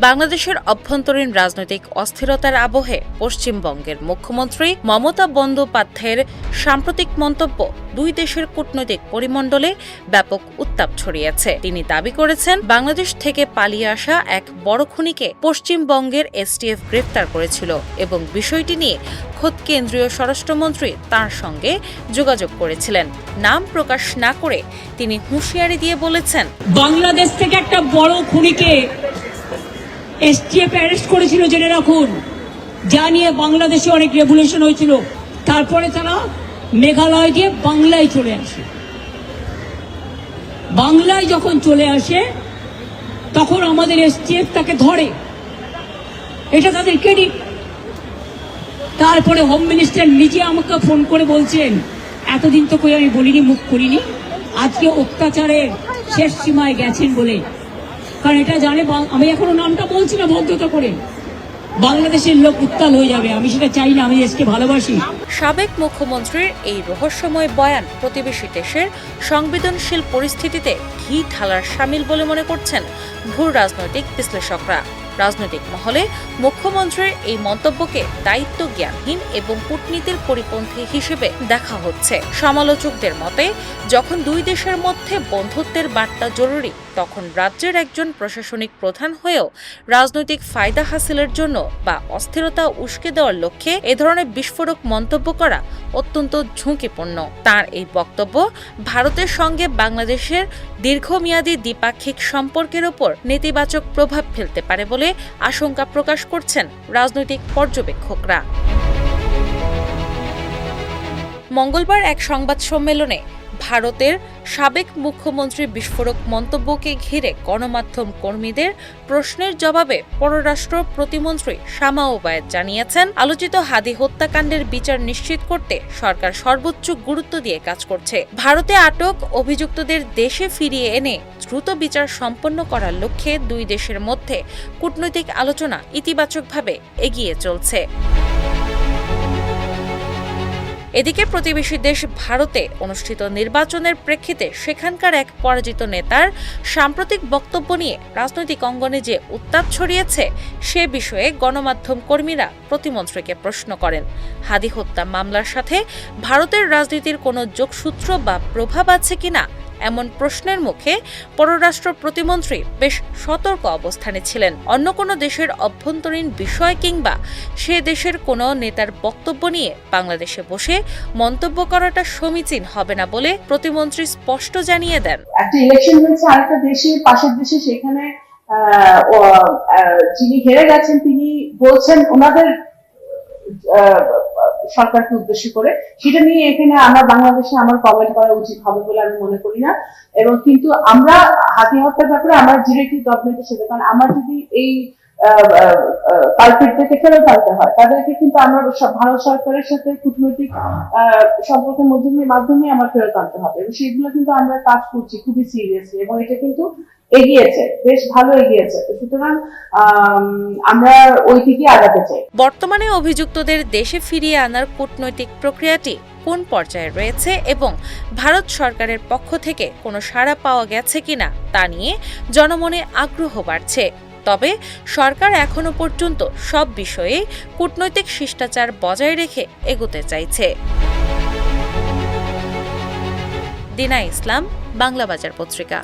বাংলাদেশের অভ্যন্তরীণ রাজনৈতিক অস্থিরতার আবহে পশ্চিমবঙ্গের মুখ্যমন্ত্রী মমতা বন্দ্যোপাধ্যায়ের সাম্প্রতিক মন্তব্য দুই দেশের কূটনৈতিক পরিমণ্ডলে ব্যাপক উত্তাপ ছড়িয়েছে। তিনি দাবি করেছেন, বাংলাদেশ থেকে পালিয়ে আসা এক বড় খুনিকে পশ্চিমবঙ্গের এসটিএফ গ্রেফতার করেছিল এবং বিষয়টি নিয়ে খোদ কেন্দ্রীয় স্বরাষ্ট্রমন্ত্রী তাঁর সঙ্গে যোগাযোগ করেছিলেন। নাম প্রকাশ না করে তিনি হুঁশিয়ারি দিয়ে বলেছেন, বাংলাদেশ থেকে একটা বড় খুনিকে এসটিএফ অ্যারেস্ট করেছিল, জেনে রাখুন। যা নিয়ে বাংলাদেশে অনেক রেভলিউশন হয়েছিল। তারপরে তারা মেঘালয় দিয়ে বাংলায় চলে আসে। বাংলায় যখন চলে আসে তখন আমাদের এসটিএফ তাকে ধরে, এটা তাদের ক্রেডিট। তারপরে হোম মিনিস্টার নিজে আমাকে ফোন করে বলছেন, এতদিন তো কই আমি বলিনি, মুখ করিনি, আজকে অত্যাচারের শেষ সীমায় গেছেন বলে। কারণ এটা জানে, আমি এখনো নামটা বলছি না ভদ্রতা করে, বাংলাদেশের লোক উত্তাল হয়ে যাবে। আমি সেটা চাই না, আমি দেশকে ভালোবাসি। সাবেক মুখ্যমন্ত্রীর এই রহস্যময় বয়ান প্রতিবেশী দেশের সংবেদনশীল পরিস্থিতিতে ঘি ঢালার শামিল বলে মনে করছেন ভূ রাজনৈতিক বিশ্লেষকরা। রাজনৈতিক মহলে মুখ্যমন্ত্রীর এই মন্তব্যকে দায়িত্বজ্ঞানহীন এবং কূটনীতির পরিপন্থী হিসেবে দেখা হচ্ছে। সমালোচকদের মতে, যখন দুই দেশের মধ্যে বন্ধুত্বের বার্তা জরুরি, তখন রাজ্যের একজন প্রশাসনিক প্রধান হয়েও রাজনৈতিক ফায়দা হাসিলের জন্য বা অস্থিরতা উস্কে দেওয়ার লক্ষ্যে এ ধরনের বিস্ফোরক মন্তব্য করা অত্যন্ত ঝুঁকিপূর্ণ। তার এই বক্তব্য ভারতের সঙ্গে বাংলাদেশের দীর্ঘমেয়াদী দ্বিপাক্ষিক সম্পর্কের ওপর নেতিবাচক প্রভাব ফেলতে পারে বলে আশঙ্কা প্রকাশ করছেন রাজনৈতিক পর্যবেক্ষকরা। মঙ্গলবার এক সংবাদ সম্মেলনে ভারতের সাবেক মুখ্যমন্ত্রীর বিস্ফোরক মন্তব্যকে ঘিরে গণমাধ্যম কর্মীদের প্রশ্নের জবাবে পররাষ্ট্র প্রতিমন্ত্রী শামা ওবায়েদ জানিয়েছেন, আলোচিত হাদি হত্যাকাণ্ডের বিচার নিশ্চিত করতে সরকার সর্বোচ্চ গুরুত্ব দিয়ে কাজ করছে। ভারতে আটক অভিযুক্তদের দেশে ফিরিয়ে এনে দ্রুত বিচার সম্পন্ন করার লক্ষ্যে দুই দেশের মধ্যে কূটনৈতিক আলোচনা ইতিবাচকভাবে এগিয়ে চলছে। এদিকে প্রতিবেশী দেশ ভারতে অনুষ্ঠিত নির্বাচনের প্রেক্ষিতে সেখানকার এক পরাজিত নেতার সাম্প্রতিক বক্তব্য নিয়ে রাজনৈতিক অঙ্গনে যে উত্তাপ ছড়িয়েছে, সে বিষয়ে গণমাধ্যম কর্মীরা প্রতিমন্ত্রীকে প্রশ্ন করেন। হাদি হত্যা মামলার সাথে ভারতের রাজনীতির কোনো যোগসূত্র বা প্রভাব আছে কিনা এমন প্রশ্নের মুখে পররাষ্ট্র প্রতিমন্ত্রী বেশ সতর্ক অবস্থানে ছিলেন। অন্য কোনো দেশের অভ্যন্তরীণ বিষয় কিংবা সে দেশের কোনো নেতার বক্তব্য নিয়ে বাংলাদেশে বসে মন্তব্য করাটা সমীচীন হবে না বলে প্রতিমন্ত্রী স্পষ্ট জানিয়ে দেন। একটা ইলেকশন হয়েছে আরেকটা দেশে, পাশের দেশে, সেখানে যিনি হেরে গেছেন তিনি বলছেন ওনাদের সরকারকে উদ্দেশ্য করে, সেটা নিয়ে এখানে আমার বাংলাদেশে আমার কমেন্ট করা উচিত হবে বলে আমি মনে করি না। এবং কিন্তু আমরা হাতি হত্যার ব্যাপারে আমরা ডিরেক্টলি গভর্নমেন্টের সাথে, কারণ আমার যদি এই কালপিটদেরকে ফেরত আনতে হয়, তাদেরকে কিন্তু আমরা ভারত সরকারের সাথে কূটনৈতিক সম্পর্কের মাধ্যমে আমার ফেরত আনতে হবে, এবং সেগুলো কিন্তু আমরা কাজ করছি খুবই সিরিয়াসলি, এবং এটা কিন্তু এগিয়েছে, বেশ ভালো এগিয়েছে। সুতরাং আমরা ওই দিকে আগাতে চাই। বর্তমানে অভিযুক্তদের দেশে ফিরিয়ে আনার কূটনৈতিক প্রক্রিয়াটি কোন পর্যায়ে রয়েছে এবং ভারত সরকারের পক্ষ থেকে কোনো সাড়া পাওয়া গেছে কিনা তা নিয়ে জনমনে আগ্রহ বাড়ছে। তবে সরকার এখনো পর্যন্ত সব বিষয়ে কূটনৈতিক শিষ্টাচার বজায় রেখে এগোতে চাইছে। দিনা ইসলাম, বাংলা বাজার পত্রিকা।